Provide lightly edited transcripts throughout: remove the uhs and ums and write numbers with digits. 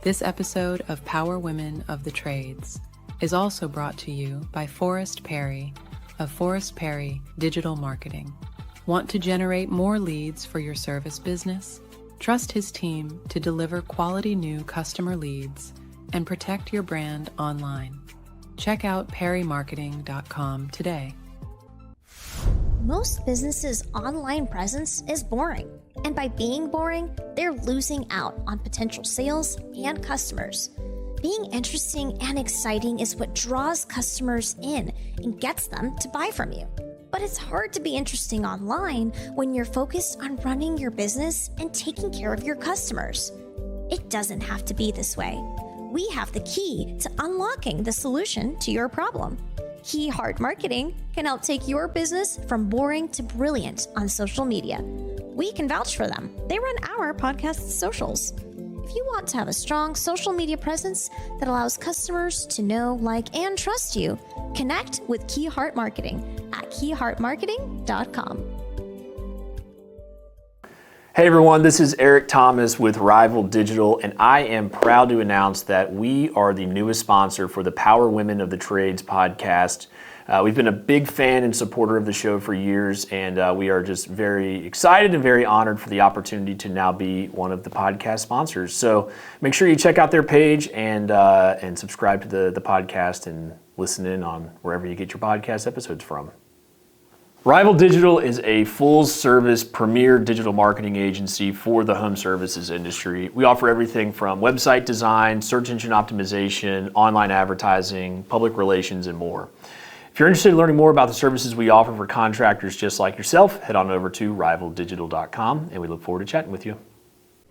This episode of Power Women of the Trades is also brought to you by Forrest Perry of Forrest Perry Digital Marketing. Want to generate more leads for your service business? Trust his team to deliver quality new customer leads and protect your brand online. Check out perrymarketing.com today. Most businesses' online presence is boring, and by being boring, they're losing out on potential sales and customers. Being interesting and exciting is what draws customers in and gets them to buy from you. But it's hard to be interesting online when you're focused on running your business and taking care of your customers. It doesn't have to be this way. We have the key to unlocking the solution to your problem. Key Heart Marketing can help take your business from boring to brilliant on social media. We can vouch for them. They run our podcast socials. If you want to have a strong social media presence that allows customers to know, like, and trust you, connect with Key Heart Marketing at keyheartmarketing.com. Hey everyone, this is Eric Thomas with Rival Digital, and I am proud to announce that we are the newest sponsor for the Power Women of the Trades podcast. We've been a big fan and supporter of the show for years, and we are just very excited and very honored for the opportunity to now be one of the podcast sponsors. So make sure you check out their page and subscribe to the podcast and listen in on wherever you get your podcast episodes from. Rival Digital is a full-service premier digital marketing agency for the home services industry. We offer everything from website design, search engine optimization, online advertising, public relations, and more. If you're interested in learning more about the services we offer for contractors just like yourself, head on over to rivaldigital.com, and we look forward to chatting with you.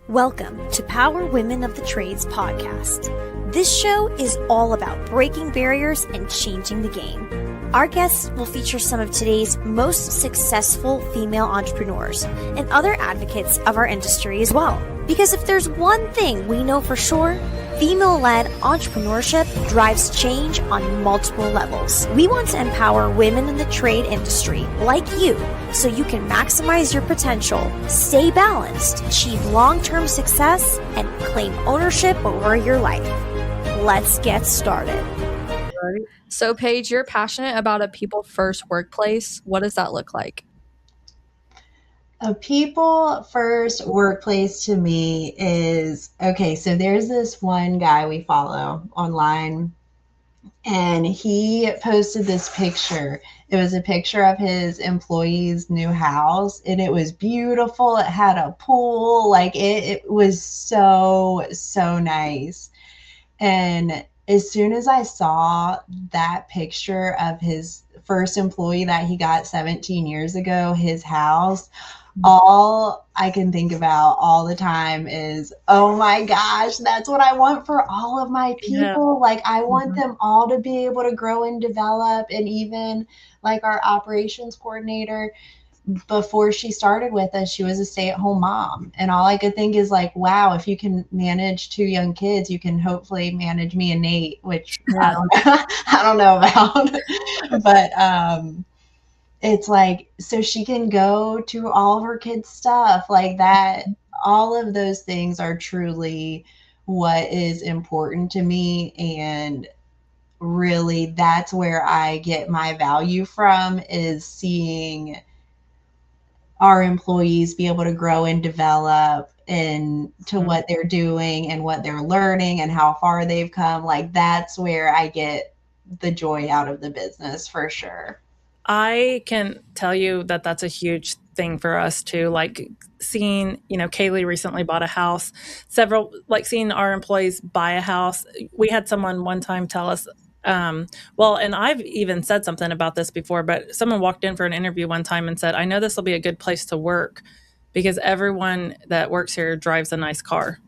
Welcome to Power Women of the Trades podcast. This show is all about breaking barriers and changing the game. Our guests will feature some of today's most successful female entrepreneurs and other advocates of our industry as well. Because if there's one thing we know for sure, female-led entrepreneurship drives change on multiple levels. We want to empower women in the trade industry like you so you can maximize your potential, stay balanced, achieve long-term success, and claim ownership over your life. Let's get started. So, Paige, you're passionate about a people-first workplace. What does that look like? A people-first workplace to me is, okay, so there's this one guy we follow online, and he posted this picture. It was a picture of his employee's new house, and it was beautiful. It had a pool. Like, it was so nice. And as soon as I saw that picture of his first employee that he got 17 years ago, his house, all I can think about all the time is, oh my gosh, that's what I want for all of my people. Yeah. Like, I want them all to be able to grow and develop. And even like our operations coordinator, before she started with us, she was a stay-at-home mom. And all I could think is like, wow, if you can manage 2 young kids, you can hopefully manage me and Nate, which I don't know about. But it's like, so she can go to all of her kids' stuff like that. All of those things are truly what is important to me. And really, that's where I get my value from, is seeing our employees be able to grow and develop into what they're doing and what they're learning and how far they've come. Like, that's where I get the joy out of the business for sure. I can tell you that that's a huge thing for us too. Like, seeing, Kaylee recently bought a house, seeing our employees buy a house. We had someone one time tell us, and I've even said something about this before, but someone walked in for an interview one time and said, I know this will be a good place to work because everyone that works here drives a nice car.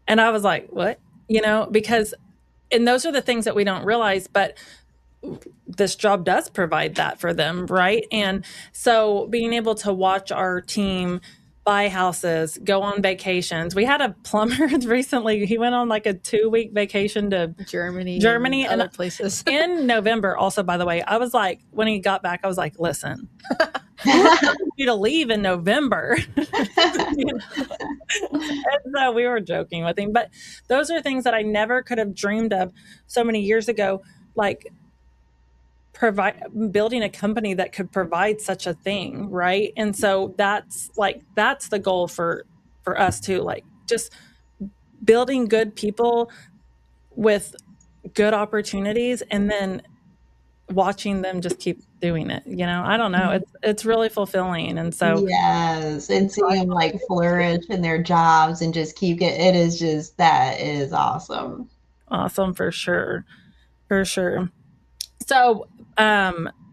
And I was like, what? And those are the things that we don't realize, but this job does provide that for them, right? And so being able to watch our team buy houses, go on vacations. We had a plumber recently. He went on like a 2-week vacation to Germany and other places in November. Also, by the way, I was like, when he got back, I was like, listen, who expected you to leave in November? You know? And so we were joking with him, but those are things that I never could have dreamed of so many years ago, like building a company that could provide such a thing, right? And so that's the goal for us too, like just building good people with good opportunities, and then watching them just keep doing it. I don't know, it's really fulfilling. And so Yes, and seeing them like flourish in their jobs and just keep it is just, that is awesome. awesome, for sure. So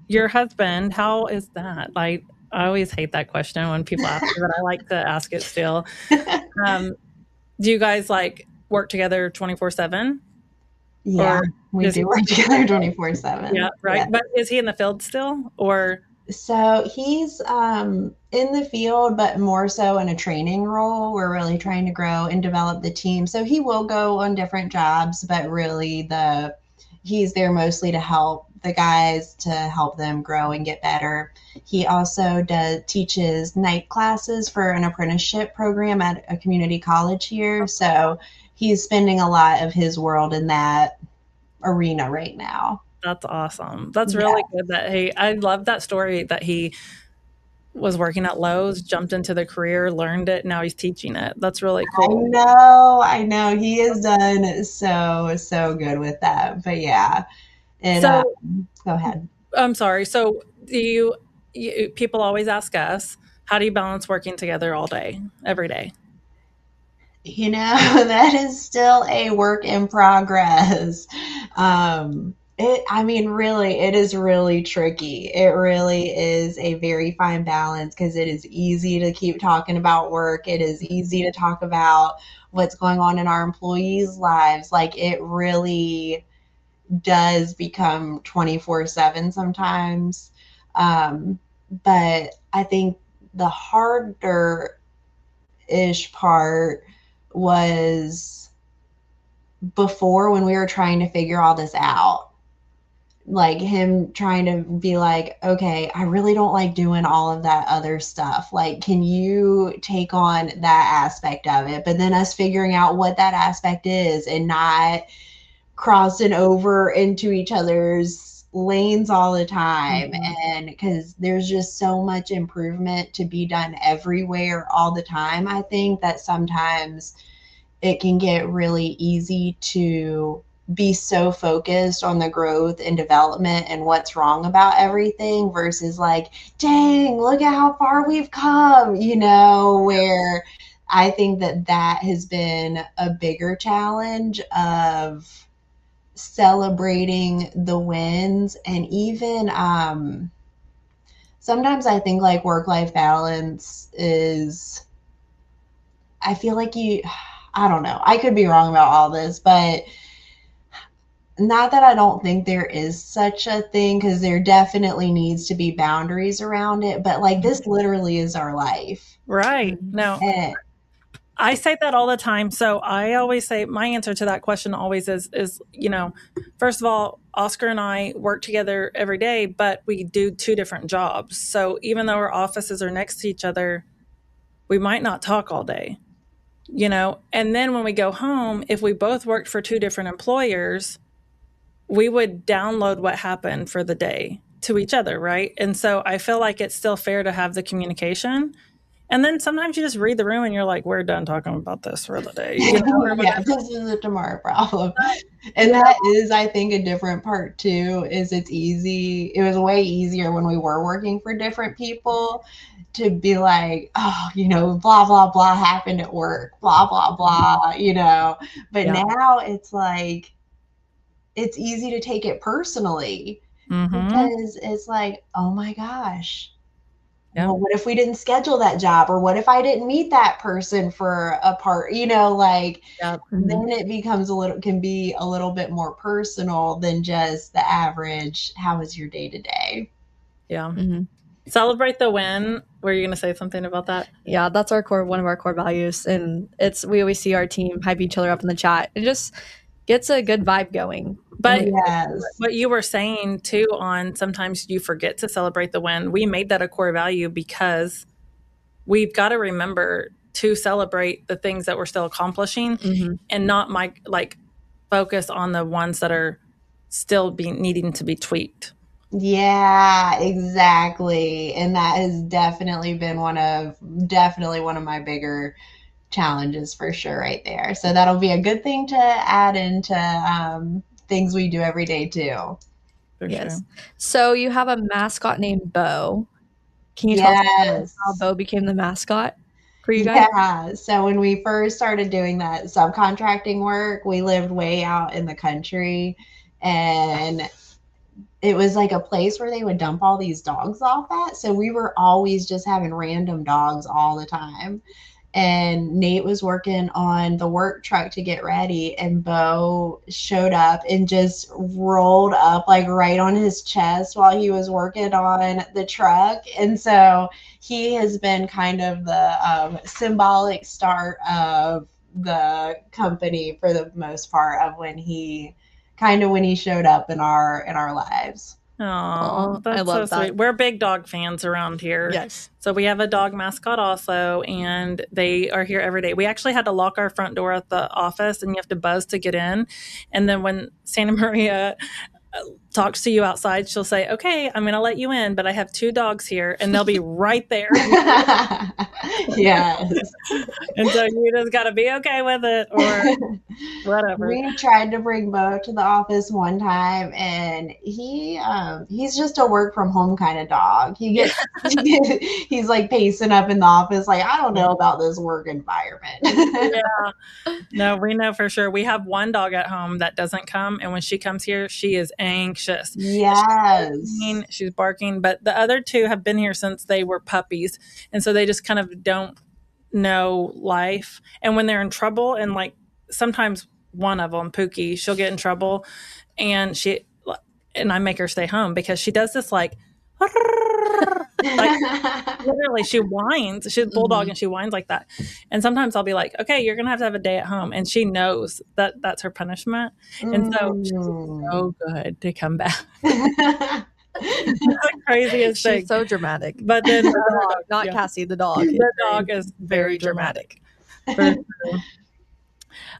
your husband, how is that? Like, I always hate that question when people ask me, but I like to ask it still. Do you guys like work together 24/7? Yeah, we do work together 24/7. Yeah, right. Yeah. But is he in the field still, or? So he's in the field, but more so in a training role. We're really trying to grow and develop the team. So he will go on different jobs, but really he's there mostly to help the guys, to help them grow and get better. He also teaches night classes for an apprenticeship program at a community college here. So he's spending a lot of his world in that arena right now. That's awesome. That's really good I love that story that he was working at Lowe's, jumped into the career, learned it, now he's teaching it. That's really cool. I know. He has done so good with that. But yeah. And so, go ahead. I'm sorry. So people always ask us, how do you balance working together all day, every day? That is still a work in progress. Really, it is really tricky. It really is a very fine balance, because it is easy to keep talking about work. It is easy to talk about what's going on in our employees' lives. Like, it really does become 24/7 sometimes. But I think the harder-ish part was before, when we were trying to figure all this out, like him trying to be like, okay, I really don't like doing all of that other stuff. Like, can you take on that aspect of it? But then us figuring out what that aspect is and not crossing over into each other's lanes all the time. And because there's just so much improvement to be done everywhere all the time, I think that sometimes it can get really easy to be so focused on the growth and development and what's wrong about everything, versus like, dang, look at how far we've come, where I think that has been a bigger challenge of celebrating the wins. And even sometimes I think like work-life balance is, I feel like I don't know, I could be wrong about all this, but not that I don't think there is such a thing, because there definitely needs to be boundaries around it, but like, this literally is our life. Right. No. I say that all the time. So I always say, my answer to that question always is, first of all, Oscar and I work together every day, but we do 2 different jobs. So even though our offices are next to each other, we might not talk all day, and then when we go home, if we both worked for 2 different employers, we would download what happened for the day to each other. Right. And so I feel like it's still fair to have the communication. And then sometimes you just read the room and you're like, we're done talking about this for the day. Yeah, this is a tomorrow problem. And that is, I think, a different part too, is it's easy. It was way easier when we were working for different people to be like, oh, blah, blah, blah happened at work, blah, blah, blah, But now it's like, it's easy to take it personally, because it's like, oh my gosh. Yep. Well, what if we didn't schedule that job? Or what if I didn't meet that person for a part, then it can be a little bit more personal than just the average, how is your day to day? Yeah. Celebrate the win. Were you going to say something about that? Yeah, that's one of our core values. And we always see our team hype each other up in the chat. It just gets a good vibe going. But Yes. what you were saying too on sometimes you forget to celebrate the win, we made that a core value because we've got to remember to celebrate the things that we're still accomplishing and not focus on the ones that are still needing to be tweaked. Yeah, exactly. And that has definitely been one of my bigger challenges for sure right there. So that'll be a good thing to add into things we do every day too. For Yes. sure. So you have a mascot named Bo. Can you tell us Yes. how Bo became the mascot for you guys? Yeah. So when we first started doing that subcontracting work, we lived way out in the country, and it was like a place where they would dump all these dogs off at. So we were always just having random dogs all the time. And Nate was working on the work truck to get ready, and Bo showed up and just rolled up like right on his chest while he was working on the truck. And so he has been kind of the symbolic start of the company for the most part of when he showed up in our lives. Oh, I that's so love that. sweet. We're big dog fans around here. Yes. So we have a dog mascot also, and they are here every day. We actually had to lock our front door at the office, and you have to buzz to get in. And then when Santa Maria talks to you outside, she'll say, "Okay, I'm going to let you in, but I have 2 dogs here," and they'll be right there. Yes. And so you just got to be okay with it or whatever. We tried to bring Bo to the office one time, and he's just a work from home kind of dog. He's like pacing up in the office like, I don't know about this work environment. Yeah. No, we know for sure. We have one dog at home that doesn't come, and when she comes here, she is anxious. Yes. She's barking, but the other 2 have been here since they were puppies, and so they just kind of don't know life. And when they're in trouble, and like sometimes one of them, Pookie, she'll get in trouble, and I make her stay home because she does this like literally she whines. She's a bulldog and she whines like that. And sometimes I'll be like, okay, you're gonna have to have a day at home, and she knows that that's her punishment. And so she's so good to come back. It's the craziest thing. She's so dramatic. But then The dog, not Cassie, the dog. The dog is very dramatic. For sure.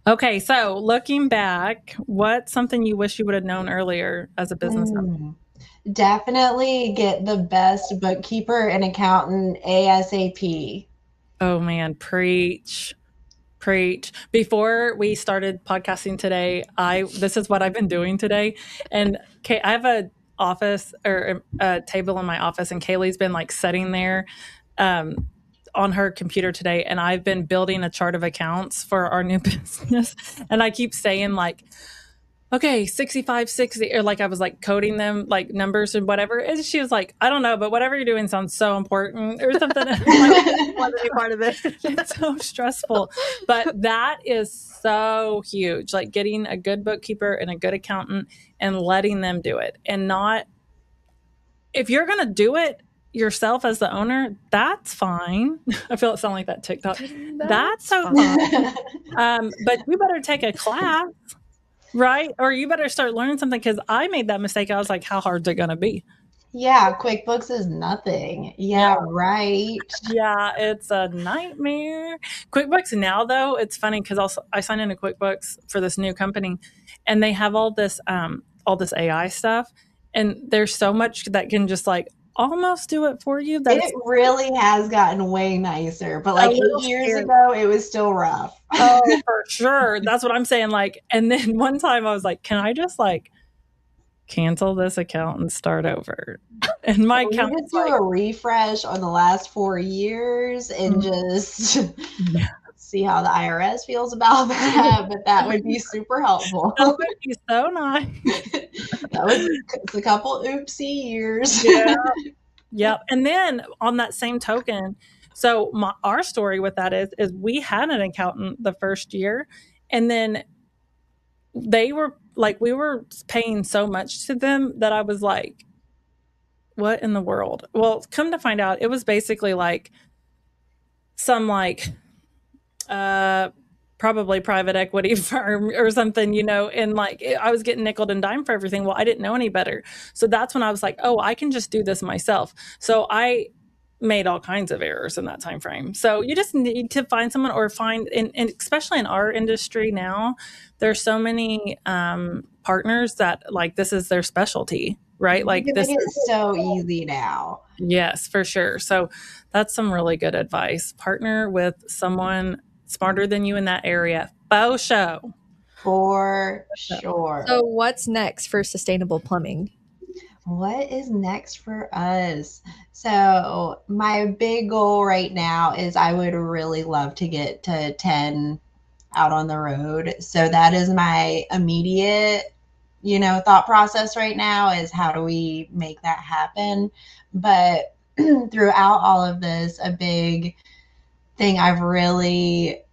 Okay, so looking back, what's something you wish you would have known earlier as a business owner? Definitely get the best bookkeeper and accountant ASAP. Oh man, preach. Before we started podcasting today, this is what I've been doing today. And I have a office or a table in my office, and Kaylee's been like sitting there on her computer today, and I've been building a chart of accounts for our new business. And I keep saying like, okay, 65, 60, or like I was like coding them like numbers and whatever. And she was like, I don't know, but whatever you're doing sounds so important or something. Like, I want to be part of it. It's so stressful. But that is so huge. Like getting a good bookkeeper and a good accountant and letting them do it. And not, if you're going to do it yourself as the owner, that's fine. I feel it sound like that TikTok. That's so fine. But you better take a class. Right? Or you better start learning something, because I made that mistake. I was like, how hard is it going to be? Yeah, QuickBooks is nothing. Yeah, right. Yeah, it's a nightmare. QuickBooks now, though, it's funny because I signed into QuickBooks for this new company, and they have all this AI stuff, and there's so much that can just like almost do it for you. That It really has gotten way nicer, but like 8 years ago, it was still rough. Oh, for sure. That's what I'm saying. Like, and then one time I was like, can I just like cancel this account and start over? And my account just do a refresh on the last 4 years and just see how the IRS feels about that. But that would be super helpful. That would be so nice. That was a couple oopsie years. Yeah. Yep. And then on that same token, so our story with that is we had an accountant the first year, and then they were like, we were paying so much to them that I was like, what in the world? Well, come to find out, it was basically like some like probably private equity firm or something, and like I was getting nickel and dime for everything. Well, I didn't know any better. So that's when I was like, oh, I can just do this myself. So I made all kinds of errors in that time frame. So you just need to find someone or find, and especially in our industry now, there's so many partners that like this is their specialty, right? Like You can this make it is, so easy now. yes, for sure. So that's some really good advice. Partner with someone smarter than you in that area. Faux show. For sure. So what's next for sustainable plumbing? What is next for us? So, my big goal right now is I would really love to get to 10 out on the road. So, that is my immediate, thought process right now is how do we make that happen? But throughout all of this, a big thing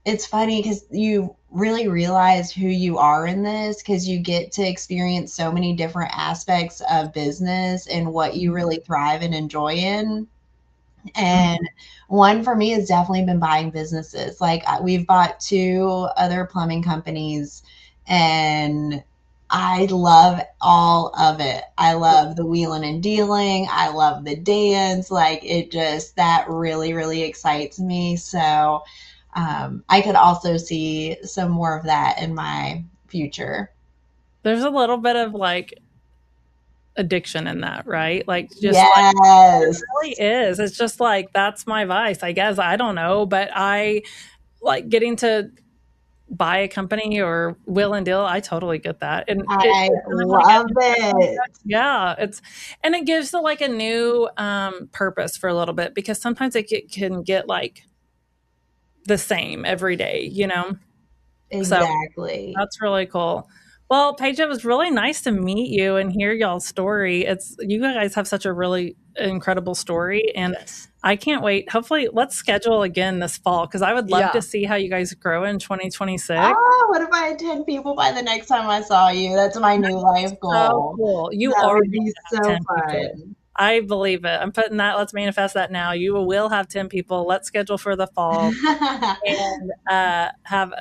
it's funny because you really realize who you are in this because you get to experience so many different aspects of business and what you really thrive and enjoy in. And one for me has definitely been buying businesses. Like we've bought 2 other plumbing companies and I love all of it. I love the wheeling and dealing. I love the dance. Like that really, really excites me. So I could also see some more of that in my future. There's a little bit of like addiction in that, right? Like just Yes. like it really is. It's just like that's my vice, I guess. I don't know, but I like getting to buy a company or will and deal. I totally get that, and I it's kind of like love it. yeah, it gives like a new purpose for a little bit because sometimes can get like the same every day, So Exactly. that's really cool. Well, Paige, it was really nice to meet you and hear y'all's story. You guys have such a really incredible story, and Yes. I can't wait. Hopefully, let's schedule again this fall because I would love Yeah. to see how you guys grow in 2026. Oh, what if I had 10 people by the next time I saw you? That's my new life So goal. cool. You That are would going be to have so 10 people. fun. I believe it. I'm putting that. Let's manifest that now. You will have 10 people. Let's schedule for the fall and have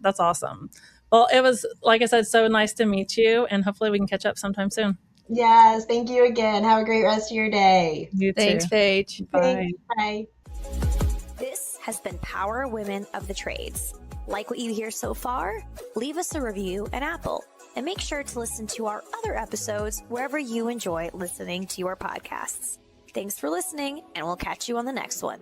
that's awesome. Well, it was, like I said, so nice to meet you, and hopefully we can catch up sometime soon. Yes, thank you again. Have a great rest of your day. You Thanks, too. Paige. Bye. Thanks. Bye. This has been Power Women of the Trades. Like what you hear so far? Leave us a review in Apple and make sure to listen to our other episodes wherever you enjoy listening to your podcasts. Thanks for listening, and we'll catch you on the next one.